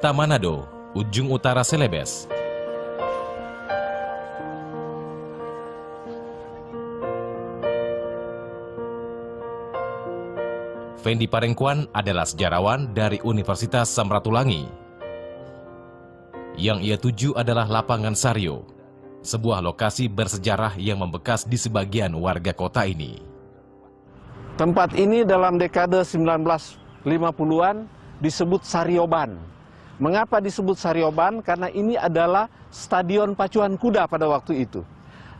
Kota Manado, ujung utara Celebes. Fendi Parengkuan adalah sejarawan dari Universitas Samratulangi. Yang ia tuju adalah Lapangan Saryo, sebuah lokasi bersejarah yang membekas di sebagian warga kota ini. Tempat ini dalam dekade 1950-an disebut Saryoban. Mengapa disebut Saryoban? Karena ini adalah stadion pacuan kuda pada waktu itu.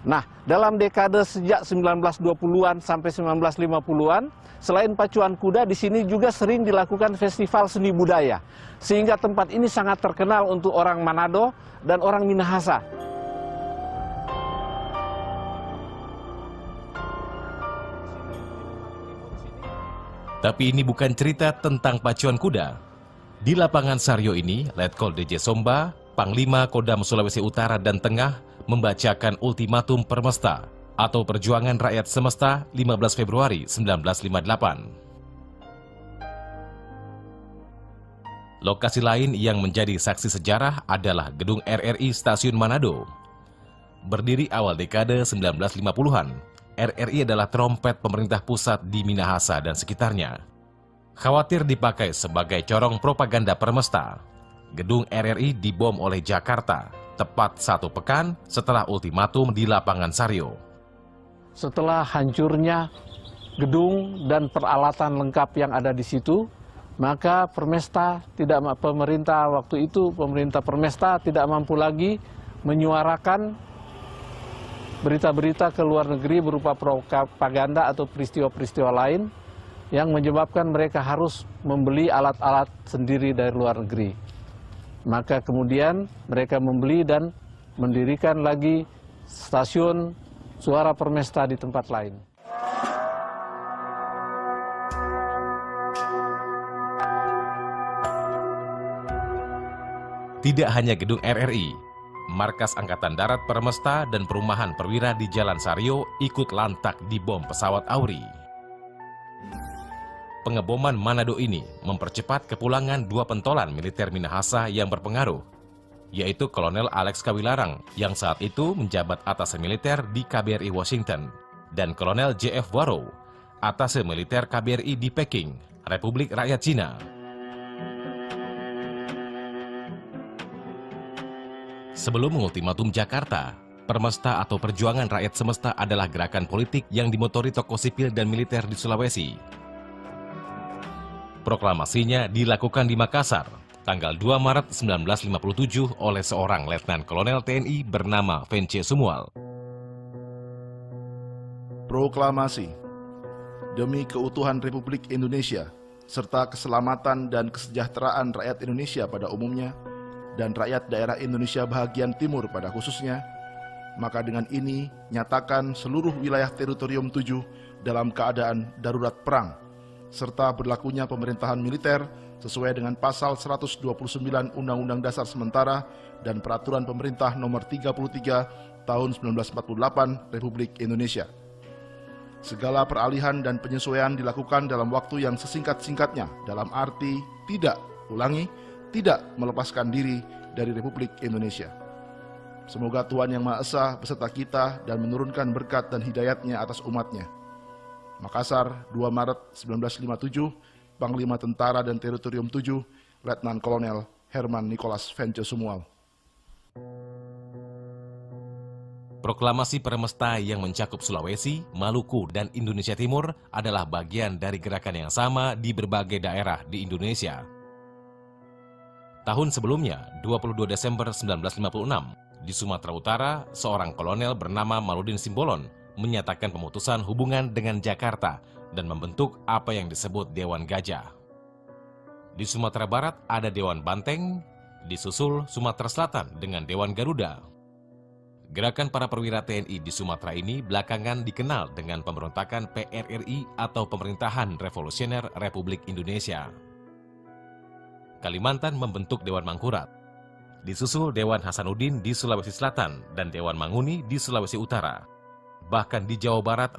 Nah, dalam dekade sejak 1920-an sampai 1950-an, selain pacuan kuda, di sini juga sering dilakukan festival seni budaya. Sehingga tempat ini sangat terkenal untuk orang Manado dan orang Minahasa. Tapi ini bukan cerita tentang pacuan kuda. Di Lapangan Saryo ini, Letkol DJ Somba, Panglima Kodam Sulawesi Utara dan Tengah, membacakan ultimatum Permesta atau Perjuangan Rakyat Semesta 15 Februari 1958. Lokasi lain yang menjadi saksi sejarah adalah Gedung RRI Stasiun Manado. Berdiri awal dekade 1950-an, RRI adalah trompet pemerintah pusat di Minahasa dan sekitarnya. Khawatir dipakai sebagai corong propaganda Permesta, Gedung RRI dibom oleh Jakarta tepat 1 pekan setelah ultimatum di Lapangan Saryo. Setelah hancurnya gedung dan peralatan lengkap yang ada di situ, maka pemerintah Permesta tidak mampu lagi menyuarakan berita-berita ke luar negeri berupa propaganda atau peristiwa-peristiwa lain yang menyebabkan mereka harus membeli alat-alat sendiri dari luar negeri. Maka kemudian mereka membeli dan mendirikan lagi stasiun Suara Permesta di tempat lain. Tidak hanya gedung RRI, markas Angkatan Darat Permesta dan perumahan perwira di Jalan Saryo ikut lantak dibom pesawat Auri. Pengeboman Manado ini mempercepat kepulangan 2 pentolan militer Minahasa yang berpengaruh, yaitu Kolonel Alex Kawilarang yang saat itu menjabat atase militer di KBRI Washington, dan Kolonel J.F. Warrow, atase militer KBRI di Peking, Republik Rakyat Cina. Sebelum mengultimatum Jakarta, Permesta atau Perjuangan Rakyat Semesta adalah gerakan politik yang dimotori tokoh sipil dan militer di Sulawesi. Proklamasinya dilakukan di Makassar, tanggal 2 Maret 1957 oleh seorang Letnan Kolonel TNI bernama Vence Sumual. Proklamasi demi keutuhan Republik Indonesia, serta keselamatan dan kesejahteraan rakyat Indonesia pada umumnya, dan rakyat daerah Indonesia bahagian timur pada khususnya, maka dengan ini nyatakan seluruh wilayah teritorium 7 dalam keadaan darurat perang, serta berlakunya pemerintahan militer sesuai dengan pasal 129 Undang-Undang Dasar Sementara dan Peraturan Pemerintah Nomor 33 Tahun 1948 Republik Indonesia. Segala peralihan dan penyesuaian dilakukan dalam waktu yang sesingkat-singkatnya, dalam arti tidak melepaskan diri dari Republik Indonesia. Semoga Tuhan Yang Maha Esa beserta kita dan menurunkan berkat dan hidayatnya atas umatnya. Makassar, 2 Maret 1957, Panglima Tentara dan Teritorium 7, Letnan Kolonel Herman Nicholas Vence Sumual. Proklamasi Permesta yang mencakup Sulawesi, Maluku, dan Indonesia Timur adalah bagian dari gerakan yang sama di berbagai daerah di Indonesia. Tahun sebelumnya, 22 Desember 1956, di Sumatera Utara, seorang kolonel bernama Maludin Simbolon menyatakan pemutusan hubungan dengan Jakarta dan membentuk apa yang disebut Dewan Gajah. Di Sumatera Barat ada Dewan Banteng, disusul Sumatera Selatan dengan Dewan Garuda. Gerakan para perwira TNI di Sumatera ini belakangan dikenal dengan pemberontakan PRRI atau Pemerintahan Revolusioner Republik Indonesia. Kalimantan membentuk Dewan Mangkurat, disusul Dewan Hasanuddin di Sulawesi Selatan dan Dewan Manguni di Sulawesi Utara. Bahkan di Jawa Barat